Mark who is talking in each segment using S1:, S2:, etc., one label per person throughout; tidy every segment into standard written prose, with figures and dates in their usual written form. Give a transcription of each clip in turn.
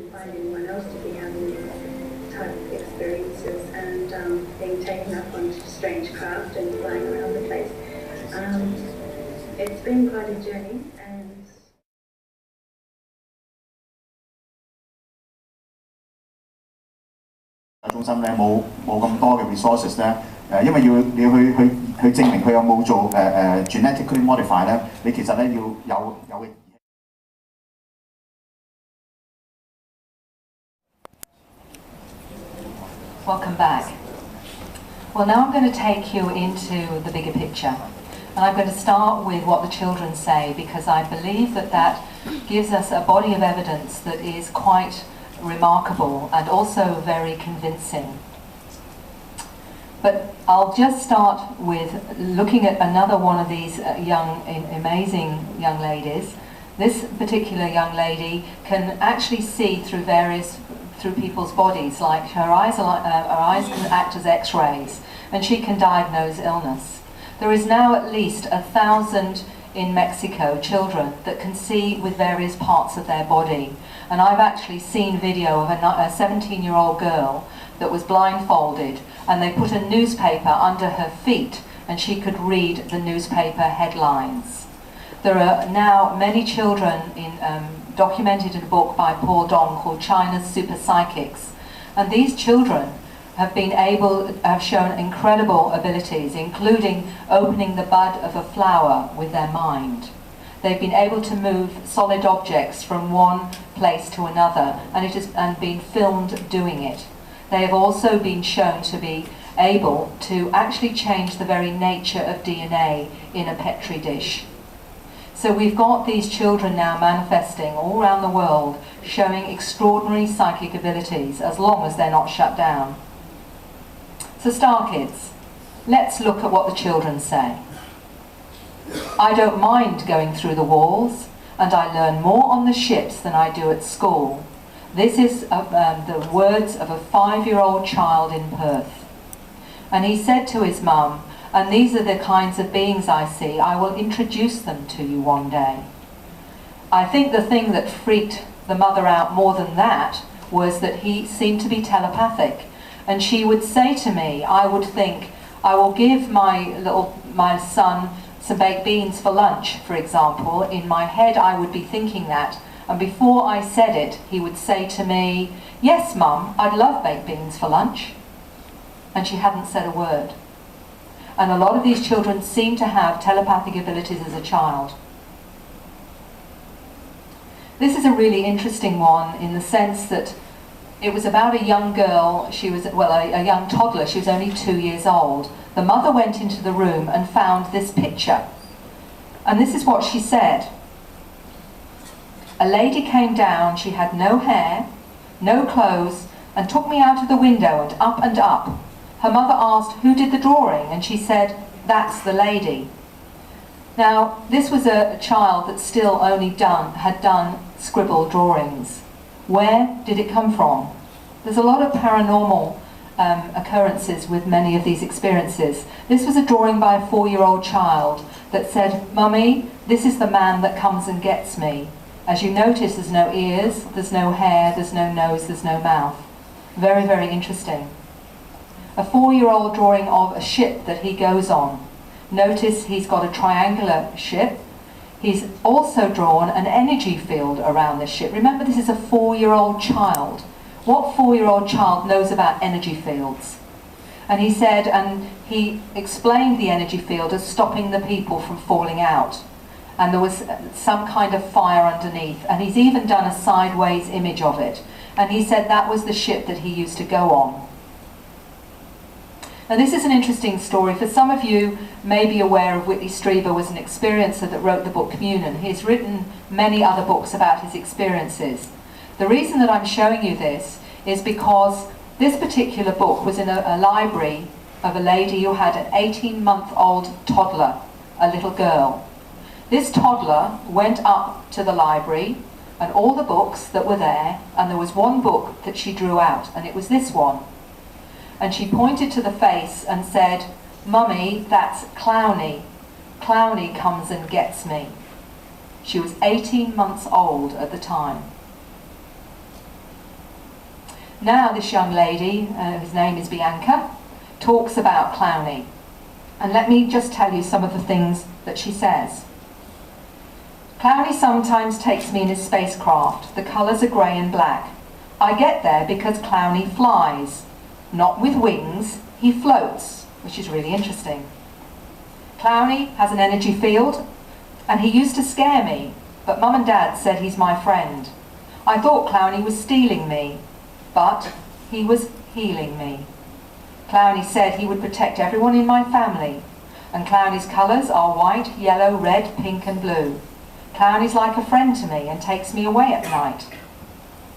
S1: couldn't find anyone else to be having these type of experiences, and being taken up on strange craft and flying around the place. It's been quite a journey, and
S2: 中心咧冇咁多嘅 resources 咧，因為你要去證明佢有冇做genetically modify 咧，你其實咧要有嘅。
S3: Welcome back. Well, now I'm going to take you into the bigger picture. And I'm going to start with what the children say, because I believe that that gives us a body of evidence that is quite remarkable and also very convincing. But I'll just start with looking at another one of these amazing young ladies. This particular young lady can actually see through people's bodies, like her eyes can act as X-rays, and she can diagnose illness. There is now at least 1,000 in Mexico, children that can see with various parts of their body. And I've actually seen video of a 17-year-old girl that was blindfolded, and they put a newspaper under her feet and she could read the newspaper headlines. There are now many children documented in a book by Paul Dong called China's Super Psychics. And these children have shown incredible abilities, including opening the bud of a flower with their mind. They've been able to move solid objects from one place to another, and been filmed doing it. They have also been shown to be able to actually change the very nature of DNA in a petri dish. So we've got these children now manifesting all around the world, showing extraordinary psychic abilities, as long as they're not shut down. So Star Kids, let's look at what the children say. I don't mind going through the walls, and I learn more on the ships than I do at school. This is the words of a 5-year-old child in Perth. And he said to his mum, and these are the kinds of beings I see, I will introduce them to you one day. I think the thing that freaked the mother out more than that was that he seemed to be telepathic. And she would say to me, I would think, I will give my son some baked beans for lunch, for example. In my head I would be thinking that, and before I said it, he would say to me, yes mum, I'd love baked beans for lunch. And she hadn't said a word. And a lot of these children seem to have telepathic abilities as a child. This is a really interesting one in the sense that it was about a young girl. She was, well, a young toddler. She was only 2 years old. The mother went into the room and found this picture. And this is what she said. A lady came down. She had no hair, no clothes, and took me out of the window and up and up. Her mother asked, who did the drawing? And she said, that's the lady. Now, this was a child that still only had done scribble drawings. Where did it come from? There's a lot of paranormal occurrences with many of these experiences. This was a drawing by a 4-year-old child that said, Mummy, this is the man that comes and gets me. As you notice, there's no ears, there's no hair, there's no nose, there's no mouth. Very, very interesting. A 4-year-old drawing of a ship that he goes on. Notice he's got a triangular ship. He's also drawn an energy field around this ship. Remember, this is a 4-year-old child. What 4-year-old child knows about energy fields? And he said, and he explained the energy field as stopping the people from falling out. And there was some kind of fire underneath. And he's even done a sideways image of it. And he said that was the ship that he used to go on. Now this is an interesting story. For some of you may be aware of Whitley Strieber was an experiencer that wrote the book Communion. He's written many other books about his experiences. The reason that I'm showing you this is because this particular book was in a library of a lady who had an 18-month-old toddler, a little girl. This toddler went up to the library and all the books that were there, and there was one book that she drew out, and it was this one. And she pointed to the face and said, Mummy, that's Clowny. Clowny comes and gets me. She was 18 months old at the time. Now this young lady, whose name is Bianca, talks about Clowny. And let me just tell you some of the things that she says. Clowny sometimes takes me in his spacecraft. The colours are grey and black. I get there because Clowny flies. Not with wings, he floats, which is really interesting. Clowny has an energy field, and he used to scare me, but Mum and Dad said he's my friend. I thought Clowny was stealing me, but he was healing me. Clowny said he would protect everyone in my family, and Clowny's colours are white, yellow, red, pink and blue. Clowny's like a friend to me and takes me away at night.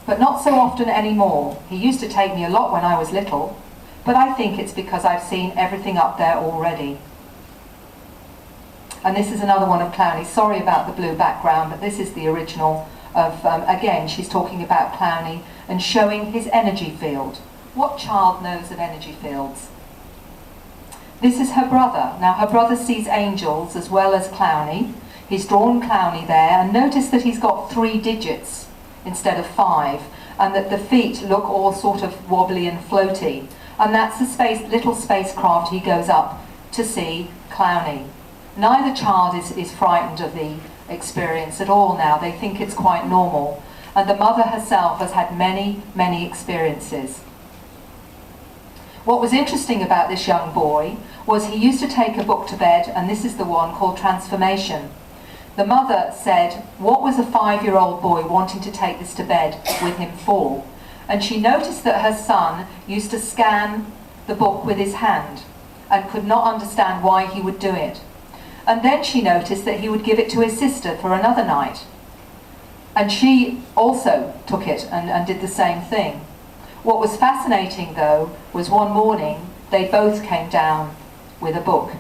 S3: But not so often anymore. He used to take me a lot when I was little, but I think it's because I've seen everything up there already. And this is another one of Clowny. Sorry about the blue background, but this is the original of, again, she's talking about Clowny and showing his energy field. What child knows of energy fields? This is her brother. Now her brother sees angels as well as Clowny. He's drawn Clowny there, and notice that he's got 3 digits instead of 5, and that the feet look all sort of wobbly and floaty. And that's the little spacecraft he goes up to see Clowny. Neither child is frightened of the experience at all now. They think it's quite normal. And the mother herself has had many, many experiences. What was interesting about this young boy was he used to take a book to bed, and this is the one called Transformation. The mother said, what was a 5-year-old boy wanting to take this to bed with him for? And she noticed that her son used to scan the book with his hand and could not understand why he would do it. And then she noticed that he would give it to his sister for another night. And she also took it and did the same thing. What was fascinating, though, was one morning they both came down with a book.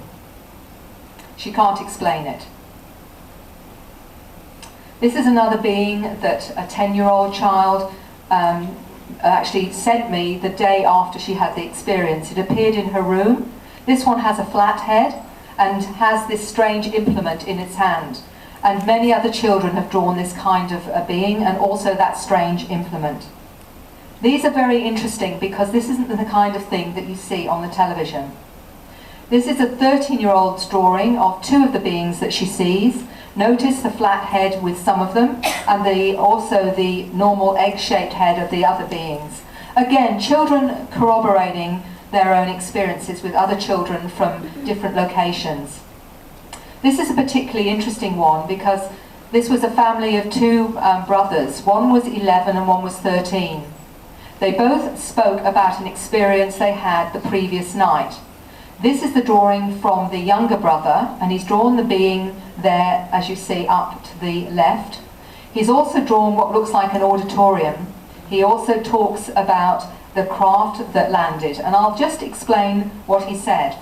S3: She can't explain it. This is another being that a 10-year-old child actually sent me the day after she had the experience. It appeared in her room. This one has a flat head and has this strange implement in its hand. And many other children have drawn this kind of a being and also that strange implement. These are very interesting because this isn't the kind of thing that you see on the television. This is a 13-year-old's drawing of 2 of the beings that she sees. Notice the flat head with some of them, and also the normal egg-shaped head of the other beings. Again, children corroborating their own experiences with other children from different locations. This is a particularly interesting one because this was a family of 2 brothers. One was 11 and one was 13. They both spoke about an experience they had the previous night. This is the drawing from the younger brother, and he's drawn the being there, as you see, up to the left. He's also drawn what looks like an auditorium. He also talks about the craft that landed, and I'll just explain what he said.